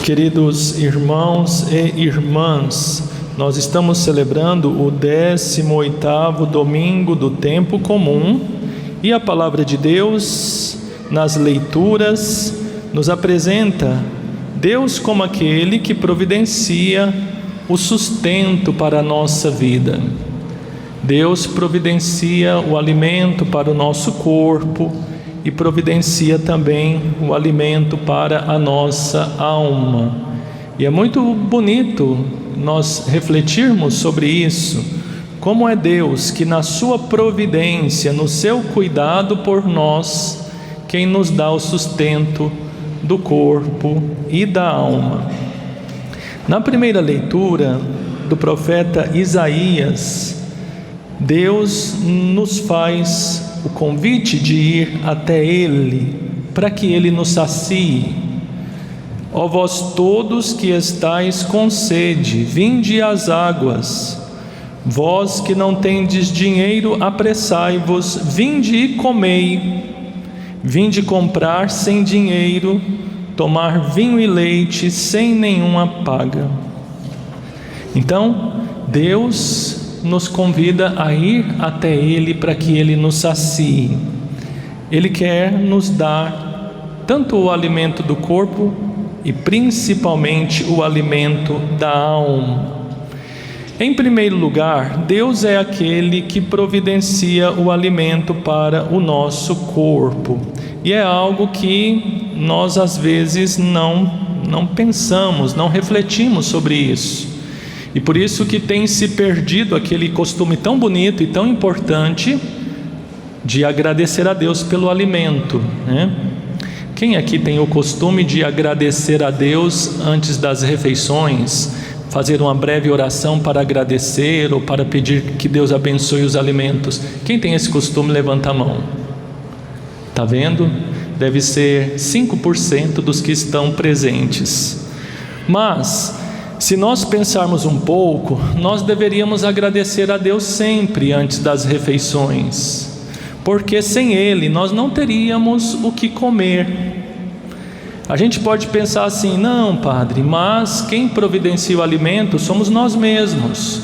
Queridos irmãos e irmãs, nós estamos celebrando o 18º domingo do tempo comum e a palavra de Deus, nas leituras, nos apresenta Deus como aquele que providencia o sustento para a nossa vida. Deus providencia o alimento para o nosso corpo e providencia também o alimento para a nossa alma. E é muito bonito nós refletirmos sobre isso, como é Deus que na sua providência, no seu cuidado por nós, quem nos dá o sustento do corpo e da alma. Na primeira leitura do profeta Isaías, Deus nos faz o convite de ir até Ele, para que Ele nos sacie. Ó vós todos que estáis com sede, vinde às águas. Vós que não tendes dinheiro, apressai-vos, vinde e comei. Vinde comprar sem dinheiro, tomar vinho e leite sem nenhuma paga. Então, Deus nos convida a ir até Ele para que Ele nos sacie. Ele quer nos dar tanto o alimento do corpo e principalmente o alimento da alma. Em primeiro lugar, Deus é aquele que providencia o alimento para o nosso corpo. E é algo que nós às vezes não pensamos, não refletimos sobre isso. E por isso que tem se perdido aquele costume tão bonito e tão importante de agradecer a Deus pelo alimento, né? Quem aqui tem o costume de agradecer a Deus antes das refeições, fazer uma breve oração para agradecer ou para pedir que Deus abençoe os alimentos? Quem tem esse costume, levanta a mão. Está vendo? Deve ser 5% dos que estão presentes. Mas se nós pensarmos um pouco, nós deveríamos agradecer a Deus sempre antes das refeições, porque sem Ele nós não teríamos o que comer. A gente pode pensar assim: não, padre, mas quem providencia o alimento somos nós mesmos.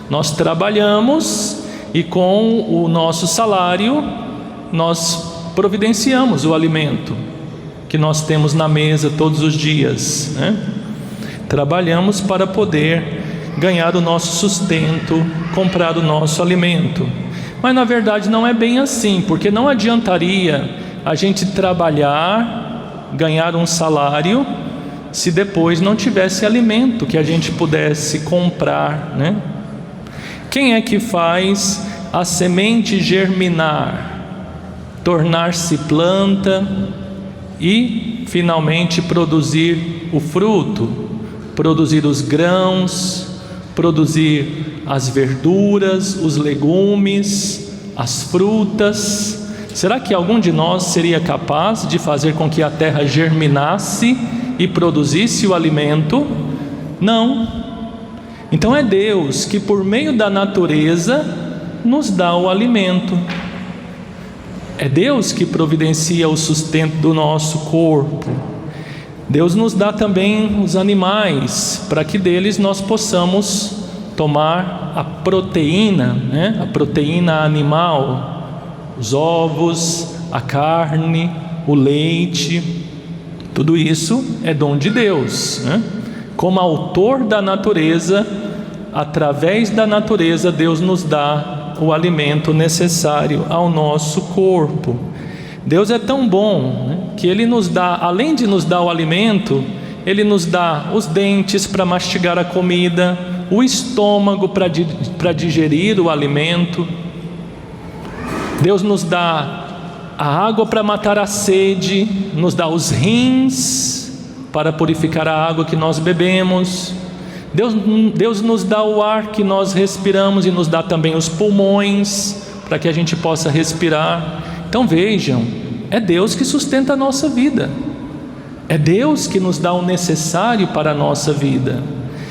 Nós trabalhamos e com o nosso salário nós providenciamos o alimento que nós temos na mesa todos os dias, né? Trabalhamos para poder ganhar o nosso sustento, comprar o nosso alimento. Mas na verdade não é bem assim, porque não adiantaria a gente trabalhar, ganhar um salário, se depois não tivesse alimento que a gente pudesse comprar, né? Quem é que faz a semente germinar, tornar-se planta e finalmente produzir o fruto? Produzir os grãos, produzir as verduras, os legumes, as frutas. Será que algum de nós seria capaz de fazer com que a terra germinasse e produzisse o alimento? Não. Então é Deus que por meio da natureza nos dá o alimento. É Deus que providencia o sustento do nosso corpo. Deus nos dá também os animais, para que deles nós possamos tomar a proteína, né? A proteína animal, os ovos, a carne, o leite, tudo isso é dom de Deus, né? Como autor da natureza, através da natureza, Deus nos dá o alimento necessário ao nosso corpo. Deus é tão bom, né, que Ele nos dá, além de nos dar o alimento, Ele nos dá os dentes para mastigar a comida, o estômago para digerir o alimento. Deus nos dá a água para matar a sede, nos dá os rins para purificar a água que nós bebemos. Deus nos dá o ar que nós respiramos e nos dá também os pulmões para que a gente possa respirar. Então vejam, é Deus que sustenta a nossa vida, é Deus que nos dá o necessário para a nossa vida.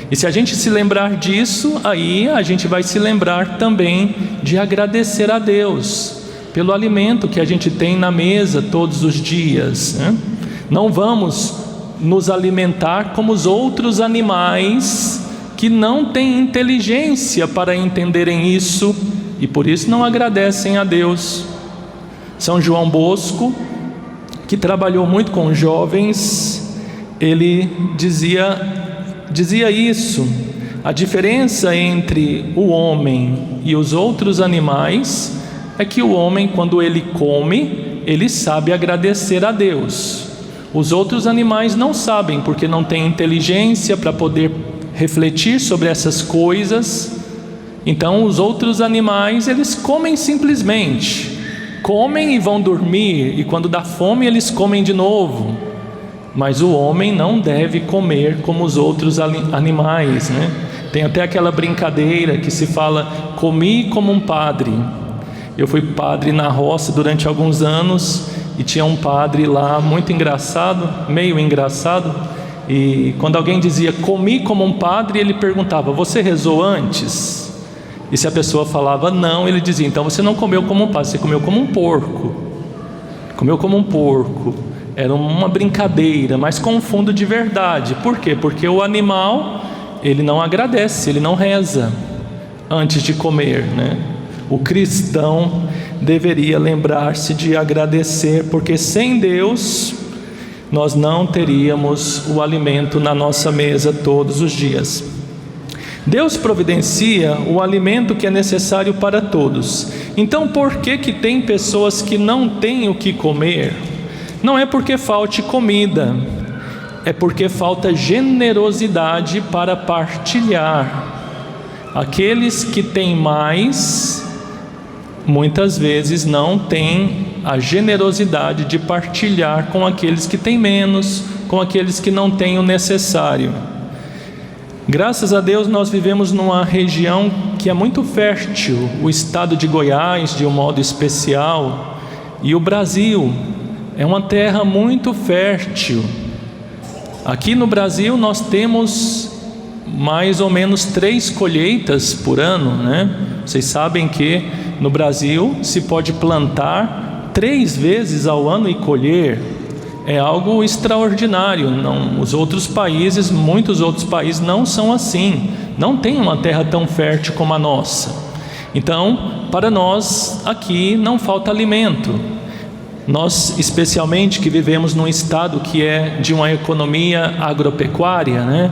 E se a gente se lembrar disso, aí a gente vai se lembrar também de agradecer a Deus pelo alimento que a gente tem na mesa todos os dias, né? Não vamos nos alimentar como os outros animais que não têm inteligência para entenderem isso e por isso não agradecem a Deus. São João Bosco, que trabalhou muito com jovens, ele dizia isso: a diferença entre o homem e os outros animais é que o homem, quando ele come, ele sabe agradecer a Deus. Os outros animais não sabem, porque não têm inteligência para poder refletir sobre essas coisas. Então os outros animais, eles comem simplesmente, comem e vão dormir, e quando dá fome eles comem de novo. Mas o homem não deve comer como os outros animais, né? Tem até aquela brincadeira que se fala: comi como um padre. Eu fui padre na roça durante alguns anos e tinha um padre lá muito engraçado, meio engraçado, e quando alguém dizia comi como um padre, ele perguntava: você rezou antes? E se a pessoa falava não, ele dizia: então você não comeu como um padre, você comeu como um porco. Comeu como um porco. Era uma brincadeira, mas com um fundo de verdade. Por quê? Porque o animal, ele não agradece, ele não reza antes de comer, né? O cristão deveria lembrar-se de agradecer, porque sem Deus nós não teríamos o alimento na nossa mesa todos os dias. Deus providencia o alimento que é necessário para todos. Então por que tem pessoas que não têm o que comer? Não é porque falte comida, é porque falta generosidade para partilhar. Aqueles que têm mais, muitas vezes não têm a generosidade de partilhar com aqueles que têm menos, com aqueles que não têm o necessário. Graças a Deus nós vivemos numa região que é muito fértil, o estado de Goiás de um modo especial, e o Brasil é uma terra muito fértil. Aqui no Brasil nós temos mais ou menos 3 colheitas por ano, né? Vocês sabem que no Brasil se pode plantar 3 vezes ao ano e colher. É algo extraordinário. Os outros países, muitos outros países não são assim, não tem uma terra tão fértil como a nossa. Então, para nós aqui não falta alimento. Nós, especialmente que vivemos num estado que é de uma economia agropecuária, né?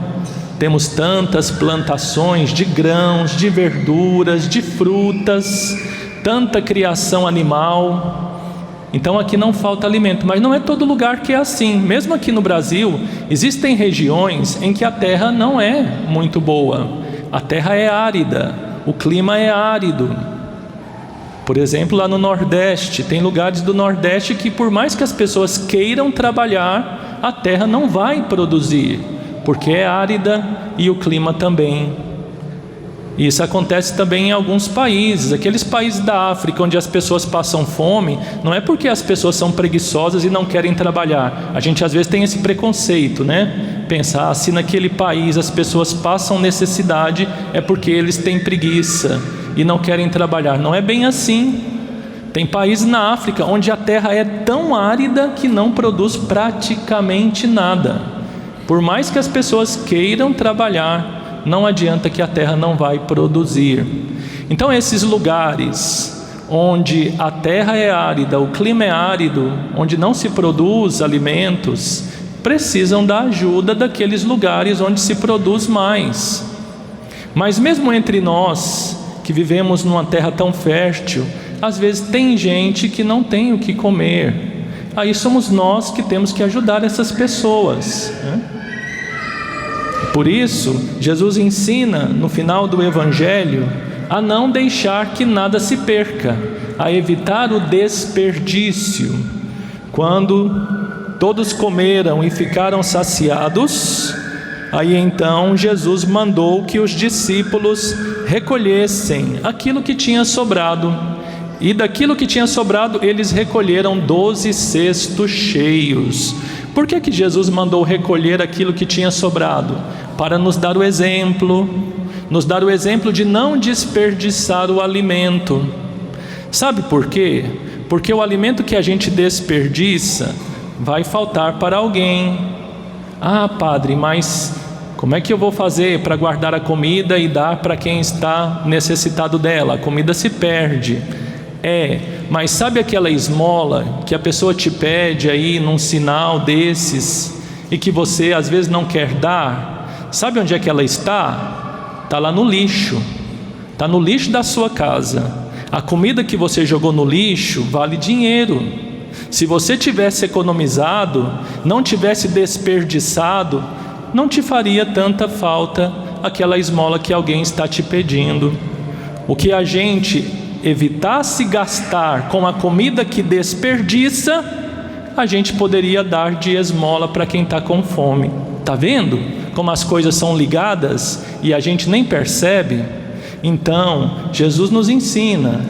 Temos tantas plantações de grãos, de verduras, de frutas, tanta criação animal. Então aqui não falta alimento, mas não é todo lugar que é assim. Mesmo aqui no Brasil, existem regiões em que a terra não é muito boa. A terra é árida, o clima é árido. Por exemplo, lá no Nordeste, tem lugares do Nordeste que por mais que as pessoas queiram trabalhar, a terra não vai produzir, porque é árida e o clima também. Isso acontece também em alguns países, aqueles países da África onde as pessoas passam fome, não é porque as pessoas são preguiçosas e não querem trabalhar. A gente às vezes tem esse preconceito, né? Pensar, se naquele país as pessoas passam necessidade, é porque eles têm preguiça e não querem trabalhar. Não é bem assim. Tem países na África onde a terra é tão árida que não produz praticamente nada. Por mais que as pessoas queiram trabalhar, não adianta, que a terra não vai produzir. Então esses lugares onde a terra é árida, o clima é árido, onde não se produz alimentos, precisam da ajuda daqueles lugares onde se produz mais. Mas mesmo entre nós que vivemos numa terra tão fértil, às vezes tem gente que não tem o que comer. Aí somos nós que temos que ajudar essas pessoas, né? Por isso, Jesus ensina no final do Evangelho a não deixar que nada se perca, a evitar o desperdício. Quando todos comeram e ficaram saciados, aí então Jesus mandou que os discípulos recolhessem aquilo que tinha sobrado. E daquilo que tinha sobrado, eles recolheram 12 cestos cheios. Por que Jesus mandou recolher aquilo que tinha sobrado? Para nos dar o exemplo de não desperdiçar o alimento. Sabe por quê? Porque o alimento que a gente desperdiça vai faltar para alguém. Ah, padre, mas como é que eu vou fazer para guardar a comida e dar para quem está necessitado dela? A comida se perde. Mas sabe aquela esmola que a pessoa te pede aí num sinal desses e que você às vezes não quer dar? Sabe onde é que ela está? Está lá no lixo. Está no lixo da sua casa. A comida que você jogou no lixo vale dinheiro. Se você tivesse economizado, não tivesse desperdiçado, não te faria tanta falta aquela esmola que alguém está te pedindo. O que a gente evitasse gastar com a comida que desperdiça, a gente poderia dar de esmola para quem está com fome. Está vendo como as coisas são ligadas e a gente nem percebe? Então, Jesus nos ensina: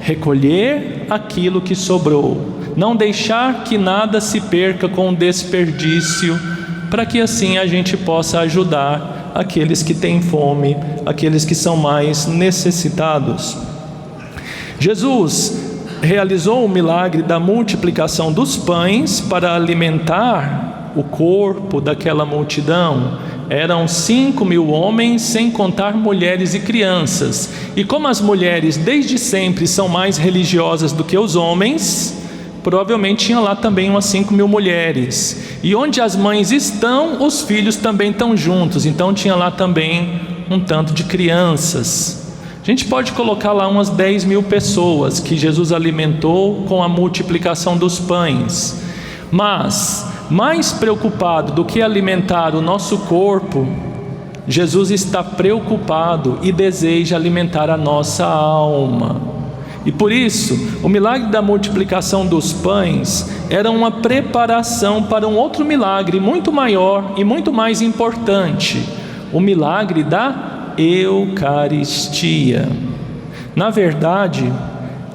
recolher aquilo que sobrou, não deixar que nada se perca com desperdício, para que assim a gente possa ajudar aqueles que têm fome, aqueles que são mais necessitados. Jesus realizou o milagre da multiplicação dos pães para alimentar o corpo daquela multidão. Eram 5.000 homens, sem contar mulheres e crianças. E como as mulheres desde sempre são mais religiosas do que os homens, provavelmente tinha lá também umas 5.000 mulheres. E onde as mães estão, os filhos também estão juntos. Então tinha lá também um tanto de crianças. A gente pode colocar lá umas 10.000 pessoas que Jesus alimentou com a multiplicação dos pães. Mas, mais preocupado do que alimentar o nosso corpo, Jesus está preocupado e deseja alimentar a nossa alma. E por isso, o milagre da multiplicação dos pães era uma preparação para um outro milagre muito maior e muito mais importante: o milagre da Eucaristia. Na verdade,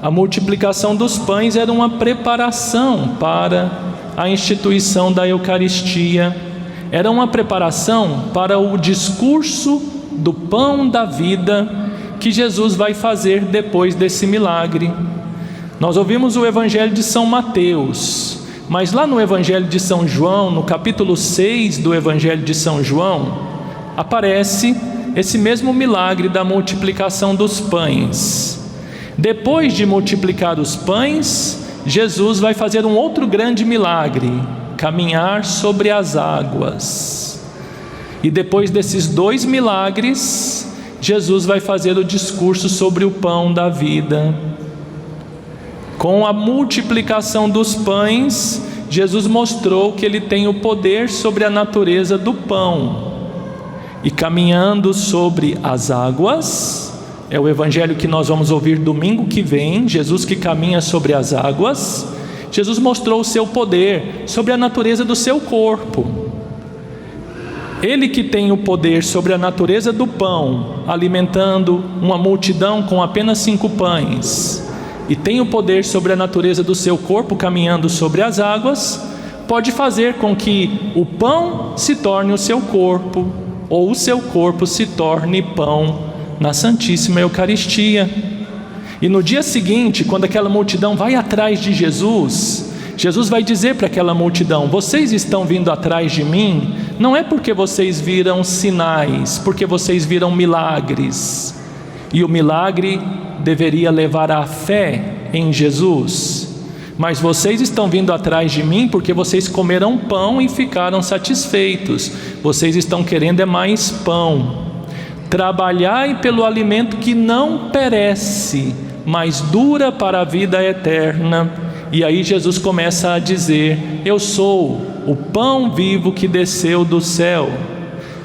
a multiplicação dos pães era uma preparação para a instituição da Eucaristia. Era uma preparação para o discurso do pão da vida que Jesus vai fazer depois desse milagre. Nós ouvimos o Evangelho de São Mateus, mas lá no Evangelho de São João, no capítulo 6 do Evangelho de São João, aparece esse mesmo milagre da multiplicação dos pães. Depois de multiplicar os pães, Jesus vai fazer um outro grande milagre: caminhar sobre as águas. E depois desses dois milagres, Jesus vai fazer o discurso sobre o pão da vida. Com a multiplicação dos pães, Jesus mostrou que ele tem o poder sobre a natureza do pão. E caminhando sobre as águas, é o evangelho que nós vamos ouvir domingo que vem, Jesus que caminha sobre as águas. Jesus mostrou o seu poder sobre a natureza do seu corpo. Ele que tem o poder sobre a natureza do pão, alimentando uma multidão com apenas 5 pães, e tem o poder sobre a natureza do seu corpo, caminhando sobre as águas, pode fazer com que o pão se torne o seu corpo, ou o seu corpo se torne pão na Santíssima Eucaristia. E no dia seguinte, quando aquela multidão vai atrás de Jesus, Jesus vai dizer para aquela multidão: vocês estão vindo atrás de mim, não é porque vocês viram sinais, porque vocês viram milagres. E o milagre deveria levar à fé em Jesus. Mas vocês estão vindo atrás de mim porque vocês comeram pão e ficaram satisfeitos. Vocês estão querendo mais pão. Trabalhai pelo alimento que não perece, mas dura para a vida eterna. E aí Jesus começa a dizer: eu sou o pão vivo que desceu do céu.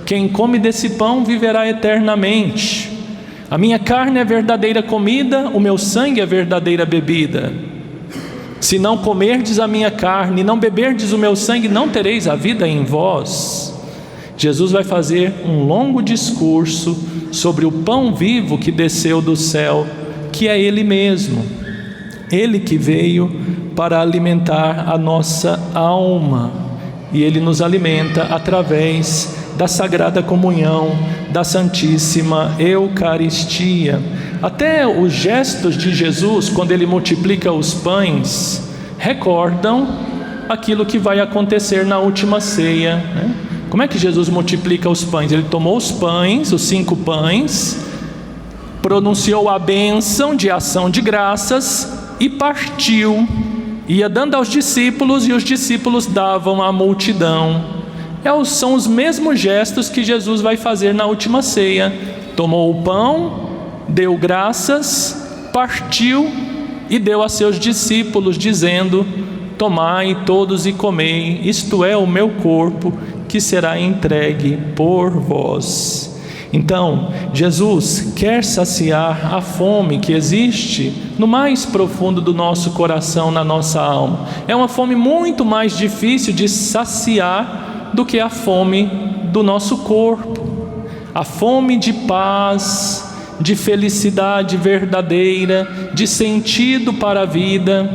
Quem come desse pão viverá eternamente. A minha carne é verdadeira comida, o meu sangue é verdadeira bebida. Se não comerdes a minha carne, não beberdes o meu sangue, não tereis a vida em vós. Jesus vai fazer um longo discurso sobre o pão vivo que desceu do céu, que é Ele mesmo. Ele que veio para alimentar a nossa alma, e Ele nos alimenta através da Sagrada Comunhão, da Santíssima Eucaristia. Até os gestos de Jesus, quando Ele multiplica os pães, recordam aquilo que vai acontecer na última ceia, né? Como é que Jesus multiplica os pães? Ele tomou os pães, os 5 pães, pronunciou a bênção de ação de graças e partiu, ia dando aos discípulos, e os discípulos davam à multidão. São os mesmos gestos que Jesus vai fazer na última ceia. Tomou o pão, deu graças, partiu e deu a seus discípulos, dizendo: tomai todos e comei, isto é o meu corpo, que será entregue por vós. Então, Jesus quer saciar a fome que existe no mais profundo do nosso coração, na nossa alma. É uma fome muito mais difícil de saciar do que a fome do nosso corpo. A fome de paz, de felicidade verdadeira, de sentido para a vida.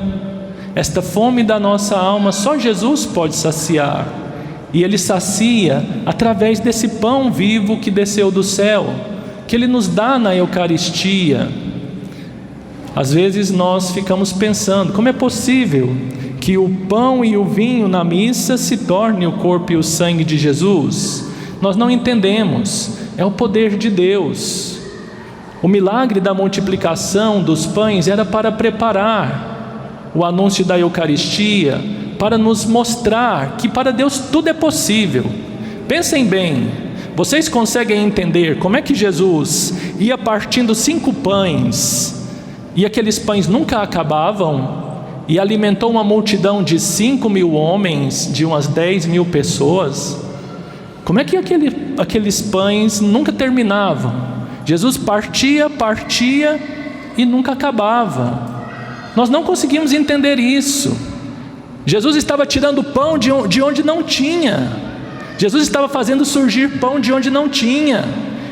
Esta fome da nossa alma só Jesus pode saciar. E Ele sacia através desse pão vivo que desceu do céu, que Ele nos dá na Eucaristia. Às vezes nós ficamos pensando: como é possível que o pão e o vinho na missa se torne o corpo e o sangue de Jesus? Nós não entendemos. É o poder de Deus. O milagre da multiplicação dos pães era para preparar o anúncio da Eucaristia, para nos mostrar que para Deus tudo é possível. Pensem bem, vocês conseguem entender como é que Jesus ia partindo 5 pães, e aqueles pães nunca acabavam, e alimentou uma multidão de 5.000 homens, de umas 10.000 pessoas? Como é que aqueles pães nunca terminavam? Jesus partia e nunca acabava. Nós não conseguimos entender isso. Jesus estava tirando pão de onde não tinha. Jesus estava fazendo surgir pão de onde não tinha.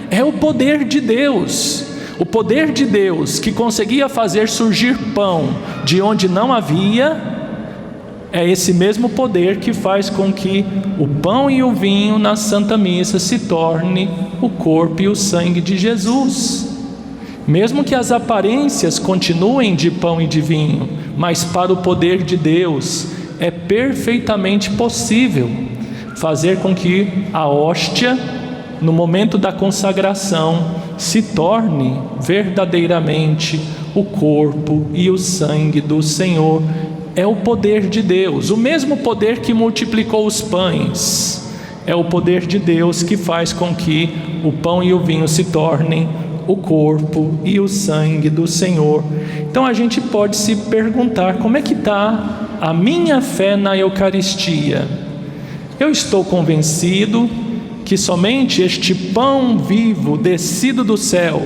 É o poder de Deus. O poder de Deus que conseguia fazer surgir pão de onde não havia, é esse mesmo poder que faz com que o pão e o vinho na Santa Missa se torne o corpo e o sangue de Jesus. Mesmo que as aparências continuem de pão e de vinho, mas para o poder de Deus é perfeitamente possível fazer com que a hóstia, no momento da consagração, se torne verdadeiramente o corpo e o sangue do Senhor. É o poder de Deus, o mesmo poder que multiplicou os pães. É o poder de Deus que faz com que o pão e o vinho se tornem o corpo e o sangue do Senhor. Então a gente pode se perguntar: como é que está a minha fé na Eucaristia? Eu estou convencido que somente este pão vivo descido do céu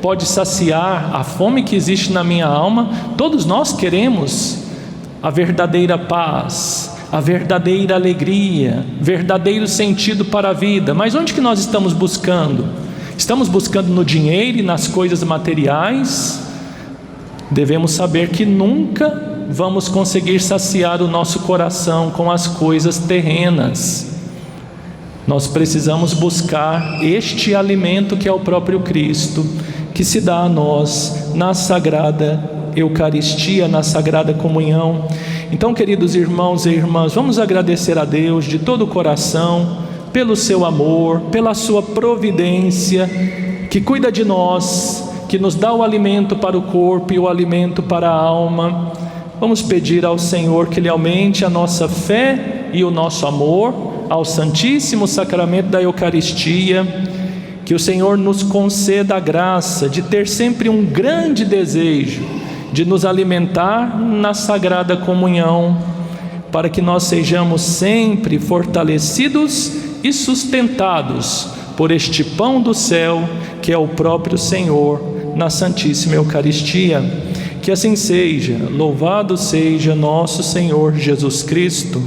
pode saciar a fome que existe na minha alma. Todos nós queremos a verdadeira paz, a verdadeira alegria, verdadeiro sentido para a vida. Mas onde que nós estamos buscando? Estamos buscando no dinheiro e nas coisas materiais? Devemos saber que nunca vamos conseguir saciar o nosso coração com as coisas terrenas. Nós precisamos buscar este alimento que é o próprio Cristo, que se dá a nós na Sagrada Eucaristia, na Sagrada Comunhão. Então, queridos irmãos e irmãs, vamos agradecer a Deus de todo o coração pelo seu amor, pela sua providência, que cuida de nós, que nos dá o alimento para o corpo e o alimento para a alma. Vamos pedir ao Senhor que Ele aumente a nossa fé e o nosso amor ao Santíssimo Sacramento da Eucaristia, que o Senhor nos conceda a graça de ter sempre um grande desejo de nos alimentar na Sagrada Comunhão, para que nós sejamos sempre fortalecidos e sustentados por este pão do céu, que é o próprio Senhor, na Santíssima Eucaristia. Que assim seja. Louvado seja nosso Senhor Jesus Cristo.